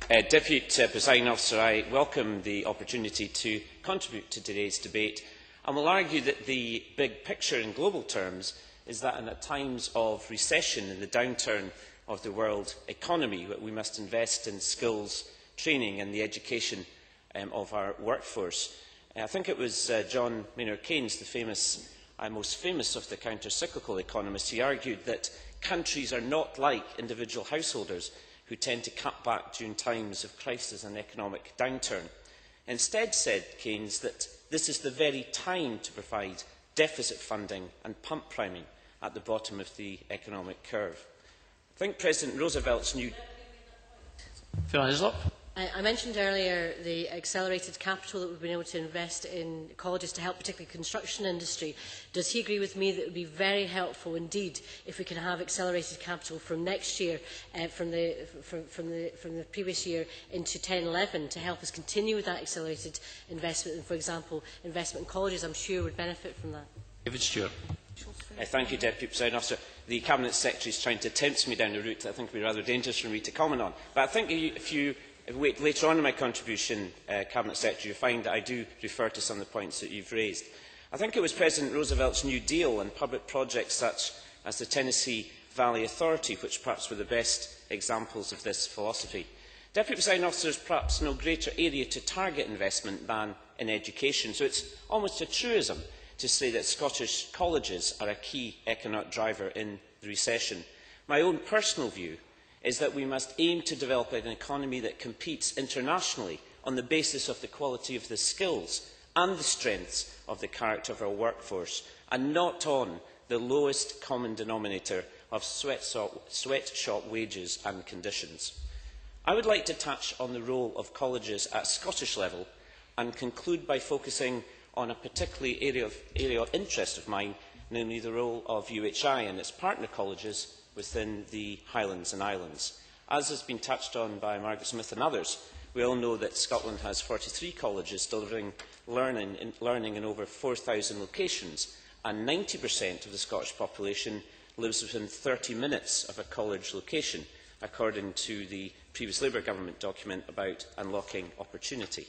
Deputy Presiding Officer, I welcome the opportunity to contribute to today's debate and will argue that the big picture in global terms is that in times of recession and the downturn of the world economy, we must invest in skills, training and the education of our workforce. I think it was John Maynard Keynes, the most famous of the counter-cyclical economists. He argued that countries are not like individual householders who tend to cut back during times of crisis and economic downturn. Instead, said Keynes, that this is the very time to provide deficit funding and pump priming at the bottom of the economic curve. I think President Roosevelt's new... I mentioned earlier the accelerated capital that we've been able to invest in colleges to help particularly the construction industry. Does he agree with me that it would be very helpful indeed if we can have accelerated capital from next year, from the previous year into 10-11 to help us continue with that accelerated investment? And, for example, investment in colleges, I'm sure, would benefit from that. David Stewart. Thank you, Deputy Presiding Officer. The Cabinet Secretary is trying to tempt me down a route that I think would be rather dangerous for me to comment on. But I think if you wait later on in my contribution, Cabinet Secretary, you find that I do refer to some of the points that you've raised. I think it was President Roosevelt's New Deal and public projects such as the Tennessee Valley Authority which perhaps were the best examples of this philosophy. Deputy Presiding Officer, there is perhaps no greater area to target investment than in education, so it's almost a truism to say that Scottish colleges are a key economic driver in the recession. My own personal view is that we must aim to develop an economy that competes internationally on the basis of the quality of the skills and the strengths of the character of our workforce, and not on the lowest common denominator of sweatshop wages and conditions. I would like to touch on the role of colleges at Scottish level and conclude by focusing on a particular area of interest of mine, namely the role of UHI and its partner colleges within the Highlands and Islands. As has been touched on by Margaret Smith and others, we all know that Scotland has 43 colleges delivering learning in over 4,000 locations, and 90% of the Scottish population lives within 30 minutes of a college location, according to the previous Labour government document about unlocking opportunity.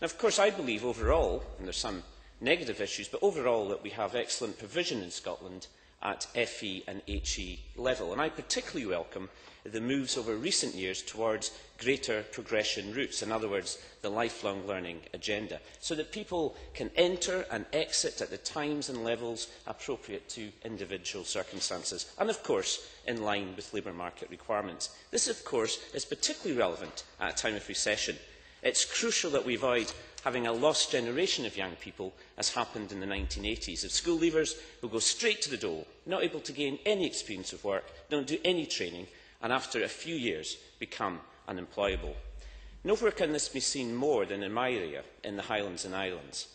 Now, of course, I believe overall, and there are some negative issues, but overall that we have excellent provision in Scotland at FE and HE level. And I particularly welcome the moves over recent years towards greater progression routes, in other words, the lifelong learning agenda, so that people can enter and exit at the times and levels appropriate to individual circumstances, and of course in line with labour market requirements. This, of course, is particularly relevant at a time of recession. It's crucial that we avoid having a lost generation of young people, as happened in the 1980s, of school leavers who go straight to the dole, not able to gain any experience of work, don't do any training, and after a few years become unemployable. Nowhere can this be seen more than in my area, in the Highlands and Islands.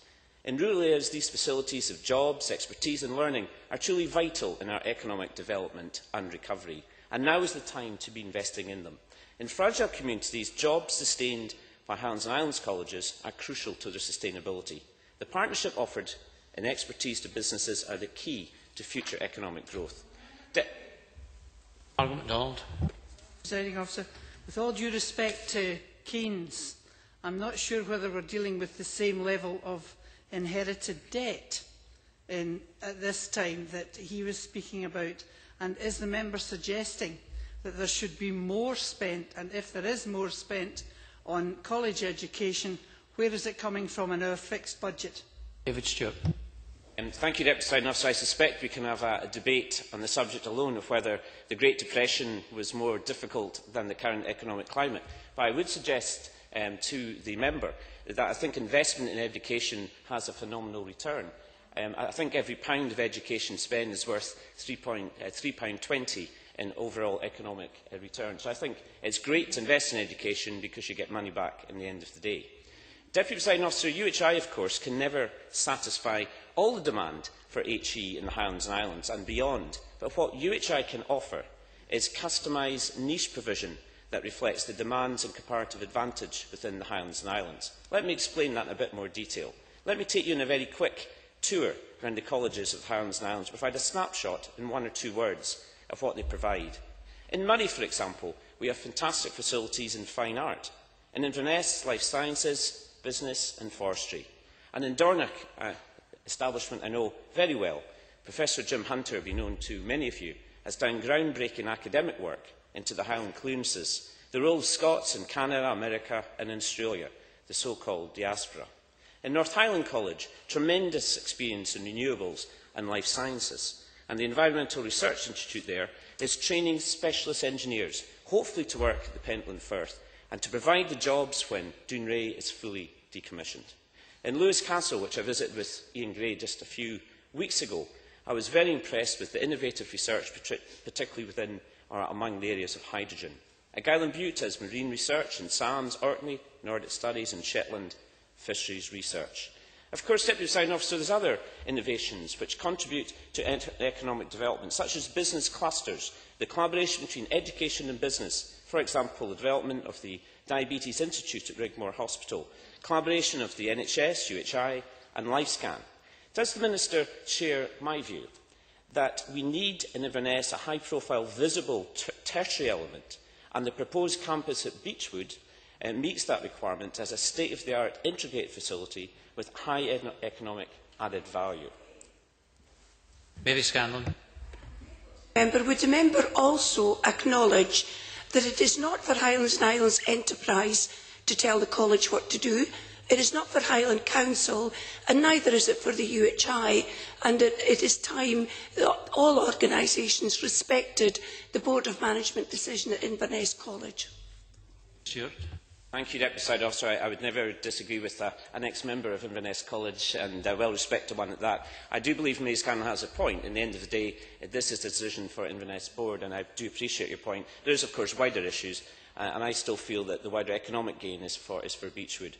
In rural areas, these facilities of jobs, expertise and learning are truly vital in our economic development and recovery, and now is the time to be investing in them. In fragile communities, jobs sustained by Highlands and Islands colleges are crucial to their sustainability. The partnership offered in expertise to businesses are the key to future economic growth. Presiding Officer, with all due respect to Keynes, I'm not sure whether we're dealing with the same level of inherited debt at this time that he was speaking about. And is the member suggesting that there should be more spent, and if there is more spent, on college education, where is it coming from in our fixed budget? David Stewart. Thank you, Deputy Presiding Officer. I suspect we can have a debate on the subject alone of whether the Great Depression was more difficult than the current economic climate. But I would suggest to the member that I think investment in education has a phenomenal return. I think every pound of education spend is worth £3.20 in overall economic return. So I think it's great to invest in education because you get money back in the end of the day. Deputy Presiding Officer, UHI, of course, can never satisfy all the demand for HE in the Highlands and Islands and beyond, but what UHI can offer is customised niche provision that reflects the demands and comparative advantage within the Highlands and Islands. Let me explain that in a bit more detail. Let me take you on a very quick tour around the colleges of the Highlands and Islands, provide a snapshot in one or two words of what they provide. In Murray, for example, we have fantastic facilities in fine art. In Inverness, life sciences, business and forestry. And in Dornoch, establishment I know very well, Professor Jim Hunter, be known to many of you, has done groundbreaking academic work into the Highland clearances, the role of Scots in Canada, America and in Australia, the so-called diaspora. In North Highland College, tremendous experience in renewables and life sciences, and the Environmental Research Institute there is training specialist engineers, hopefully to work at the Pentland Firth, and to provide the jobs when Dounreay is fully decommissioned. In Lewis Castle, which I visited with Ian Gray just a few weeks ago, I was very impressed with the innovative research, particularly within or among the areas of hydrogen. At Gowland Butte has marine research in SAMS, Orkney, Nordic Studies and Shetland fisheries research. Of course, Deputy Presiding Officer, there are other innovations which contribute to economic development, such as business clusters, the collaboration between education and business, for example, the development of the Diabetes Institute at Rigmore Hospital, collaboration of the NHS, UHI and LifeScan. Does the Minister share my view that we need in Inverness a high-profile, visible tertiary element, and the proposed campus at Beechwood meets that requirement as a state-of-the-art integrated facility with high economic added value? Mary Scanlon. Would the member also acknowledge that it is not for Highlands and Islands Enterprise to tell the college what to do? It is not for Highland Council, and neither is it for the UHI, and it is time that all organisations respected the Board of Management decision at Inverness College. Stewart. Thank you, Deputy Presiding Officer. I would never disagree with an ex-member of Inverness College, and a well-respected one at that. I do believe Mary Scanlon has a point. In the end of the day, this is a decision for Inverness Board, and I do appreciate your point. There is, of course, wider issues, and I still feel that the wider economic gain is for Beechwood.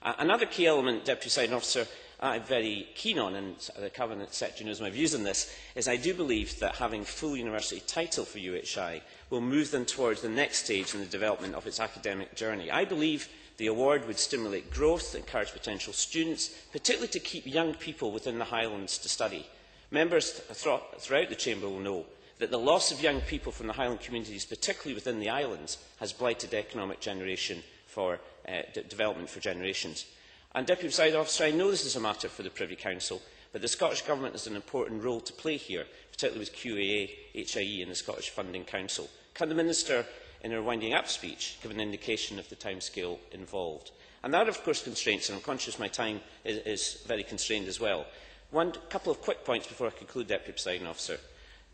Another key element, Deputy Presiding Officer, I'm very keen on, and the Cabinet Secretary knows my views on this, is I do believe that having full university title for UHI will move them towards the next stage in the development of its academic journey. I believe the award would stimulate growth, encourage potential students, particularly to keep young people within the Highlands to study. Members throughout the Chamber will know that the loss of young people from the Highland communities, particularly within the islands, has blighted economic generation for development for generations. And Deputy Presiding Officer, I know this is a matter for the Privy Council, but the Scottish Government has an important role to play here, particularly with QAA, HIE and the Scottish Funding Council. Can the Minister, in her winding up speech, give an indication of the timescale involved? And there are, of course, constraints, and I'm conscious my time is very constrained as well. One couple of quick points before I conclude, Deputy Presiding Officer.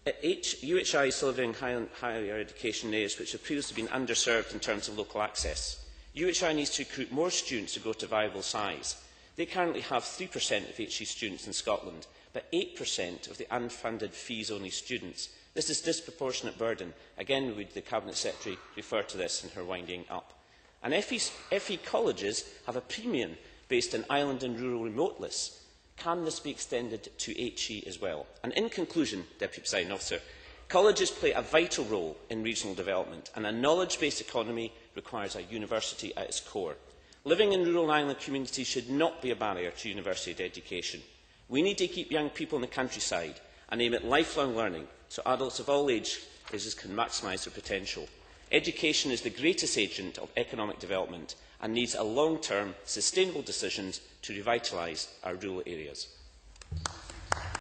UHI is delivering higher education in areas which have previously been underserved in terms of local access. UHI needs to recruit more students to grow to viable size. They currently have 3% of HE students in Scotland, but 8% of the unfunded fees-only students. This is a disproportionate burden. Again, would the Cabinet Secretary refer to this in her winding up? And FE colleges have a premium based on island and rural remote lists. Can this be extended to HE as well? And in conclusion, Deputy Presiding Officer, colleges play a vital role in regional development, and a knowledge-based economy requires a university at its core. Living in rural island communities should not be a barrier to university education. We need to keep young people in the countryside and aim at lifelong learning so adults of all ages can maximise their potential. Education is the greatest agent of economic development and needs a long-term, sustainable decisions to revitalise our rural areas.